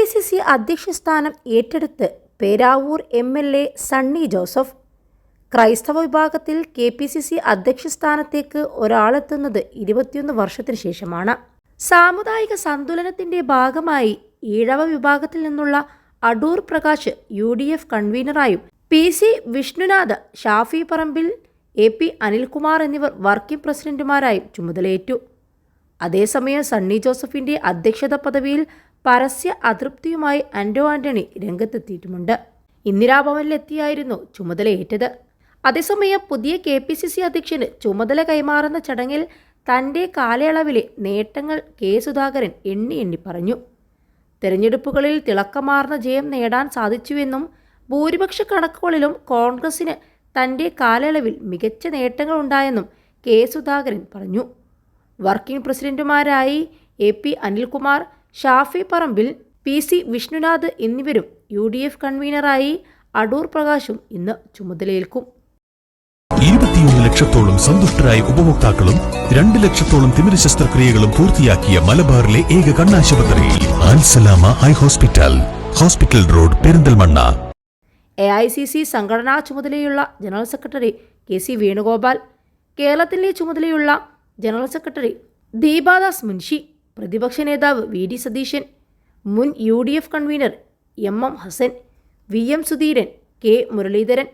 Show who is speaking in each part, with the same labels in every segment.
Speaker 1: KPCC അധ്യക്ഷ സ്ഥാനം ഏറ്റെടുത്ത് പേരാവൂർ MLA സണ്ണി ജോസഫ്. ക്രൈസ്തവ വിഭാഗത്തിൽ KPCC അധ്യക്ഷ സ്ഥാനത്തേക്ക് ഒരാളെത്തുന്നത് 21 വർഷത്തിന് ശേഷമാണ്. സാമുദായിക സന്തുലനത്തിന്റെ ഭാഗമായി ഈഴവ വിഭാഗത്തിൽ നിന്നുള്ള Adoor Prakash UDF കൺവീനറായും PC Vishnunath, Shafi Parambil, AP Anilkumar എന്നിവർ വർക്കിംഗ് പ്രസിഡന്റുമാരായും ചുമതലയേറ്റു. അതേസമയം സണ്ണി ജോസഫിന്റെ അധ്യക്ഷത പദവിയിൽ പരസ്യ അതൃപ്തിയുമായി ആന്റോ ആന്റണി രംഗത്തെത്തിയിട്ടുമുണ്ട്. ഇന്ദിരാഭവനിലെത്തിയായിരുന്നു ചുമതലയേറ്റത്. അതേസമയം പുതിയ KPCC അധ്യക്ഷന് ചുമതല കൈമാറുന്ന ചടങ്ങിൽ തൻ്റെ കാലയളവിലെ നേട്ടങ്ങൾ സുധാകരൻ എണ്ണി പറഞ്ഞു. തെരഞ്ഞെടുപ്പുകളിൽ തിളക്കമാർന്ന ജയം നേടാൻ സാധിച്ചുവെന്നും ഭൂരിപക്ഷ കണക്കുകളിലും കോൺഗ്രസിന് തൻ്റെ കാലയളവിൽ മികച്ച നേട്ടങ്ങളുണ്ടായെന്നും സുധാകരൻ പറഞ്ഞു. Working പ്രസിഡന്റുമാരായി AP Anilkumar, Shafi Parambil, PC Vishnunath എന്നിവരും UDF കൺവീനറായി അടൂർ പ്രകാശും ഇന്ന് ചുമതലയേൽക്കും.
Speaker 2: 21 ലക്ഷത്തോളം സന്തുഷ്ടരായ ഉപഭോക്താക്കളും 2 ലക്ഷത്തോളം തിമിര ശസ്ത്രക്രിയകളും പൂർത്തിയാക്കിയ മലബാറിലെ ഏക കണ്ണാശുപത്രി Al Salama eye hospital, hospital road, Perinthalmanna.
Speaker 1: AICC സംഘടനാ ചുമതലയുള്ള ജനറൽ സെക്രട്ടറി KC വേണുഗോപാൽ, കേരളത്തിലെ ചുമതലയുള്ള ജനറൽ സെക്രട്ടറി ദീപാദാസ് മുൻഷി, പ്രതിപക്ഷ നേതാവ് VD സതീശൻ, മുൻ UDF convener MM Hassan, VM Sudheeran, K Muraleedharan,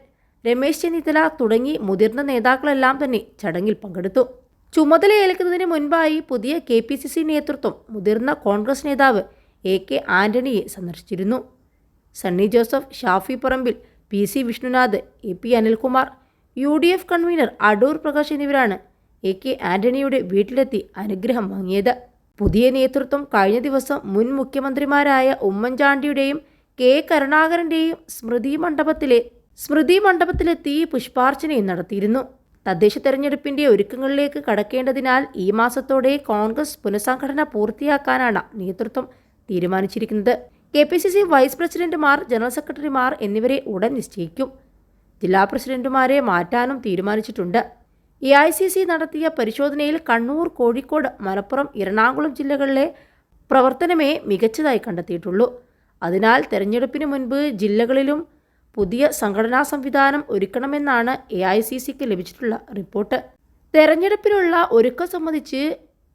Speaker 1: Ramesh Chennithala തുടങ്ങി മുതിർന്ന നേതാക്കളെല്ലാം തന്നെ ചടങ്ങിൽ പങ്കെടുത്തു. ചുമതലയേൽക്കുന്നതിന് മുൻപായി പുതിയ KPCC നേതൃത്വം മുതിർന്ന കോൺഗ്രസ് നേതാവ് AK ആന്റണിയെ സന്ദർശിച്ചിരുന്നു. Sunny Joseph, Shafi Parambil, PC Vishnunath, AP Anilkumar, UDF convener Adoor Prakash എന്നിവരാണ് AK ആന്റണിയുടെ വീട്ടിലെത്തി അനുഗ്രഹം വാങ്ങിയത്. പുതിയ നേതൃത്വം കഴിഞ്ഞ ദിവസം മുൻ മുഖ്യമന്ത്രിമാരായ ഉമ്മൻചാണ്ടിയുടെയും K കരുണാകരന്റെയും സ്മൃതി മണ്ഡപത്തിലെത്തി പുഷ്പാർച്ചനയും നടത്തിയിരുന്നു. തദ്ദേശ തെരഞ്ഞെടുപ്പിന്റെ ഒരുക്കങ്ങളിലേക്ക് കടക്കേണ്ടതിനാൽ ഈ മാസത്തോടെ കോൺഗ്രസ് പുനഃസംഘടന പൂർത്തിയാക്കാനാണ് നേതൃത്വം തീരുമാനിച്ചിരിക്കുന്നത്. KPCC വൈസ് പ്രസിഡന്റുമാർ, ജനറൽ സെക്രട്ടറിമാർ എന്നിവരെ ഉടൻ നിശ്ചയിക്കും. ജില്ലാ പ്രസിഡന്റുമാരെ മാറ്റാനും തീരുമാനിച്ചിട്ടുണ്ട്. AICC നടത്തിയ പരിശോധനയിൽ കണ്ണൂർ, കോഴിക്കോട്, മലപ്പുറം, എറണാകുളം ജില്ലകളിലെ പ്രവർത്തനമേ മികച്ചതായി കണ്ടെത്തിയിട്ടുള്ളൂ. അതിനാൽ തെരഞ്ഞെടുപ്പിന് മുൻപ് ജില്ലകളിലും പുതിയ സംഘടനാ സംവിധാനം ഒരുക്കണമെന്നാണ് AICCക്ക് ലഭിച്ചിട്ടുള്ള റിപ്പോർട്ട്. തെരഞ്ഞെടുപ്പിനുള്ള ഒരുക്കം സംബന്ധിച്ച്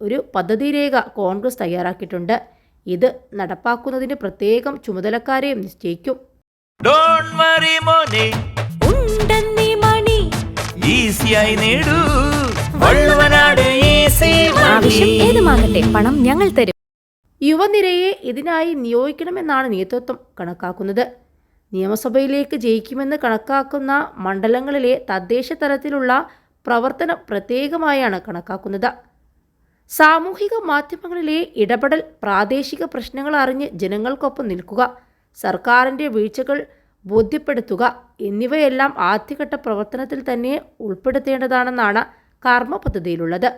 Speaker 1: ഒരു പദ്ധതിരേഖ കോൺഗ്രസ് തയ്യാറാക്കിയിട്ടുണ്ട്. ഇത് നടപ്പാക്കുന്നതിന് പ്രത്യേകം ചുമതലക്കാരെയും നിശ്ചയിക്കും.
Speaker 3: പണം ഞങ്ങൾ തരും.
Speaker 1: യുവനിരയെ ഇതിനായി നിയോഗിക്കണമെന്നാണ് നേതൃത്വം കണക്കാക്കുന്നത്. നിയമസഭയിലേക്ക് ജയിക്കുമെന്ന് കണക്കാക്കുന്ന മണ്ഡലങ്ങളിലെ തദ്ദേശ തലത്തിലുള്ള പ്രവർത്തനം പ്രത്യേകമായാണ് കണക്കാക്കുന്നത്. സാമൂഹിക മാധ്യമങ്ങളിലെ ഇടപെടൽ, പ്രാദേശിക പ്രശ്നങ്ങൾ അറിഞ്ഞ് ജനങ്ങൾക്കൊപ്പം നിൽക്കുക, സർക്കാരിൻ്റെ വീഴ്ചകൾ ബോധ്യപ്പെടുത്തുക എന്നിവയെല്ലാം ആദ്യഘട്ട പ്രവർത്തനത്തിൽ തന്നെ ഉൾപ്പെടുത്തേണ്ടതാണെന്നാണ് കർമ്മ പദ്ധതിയിലുള്ളത്.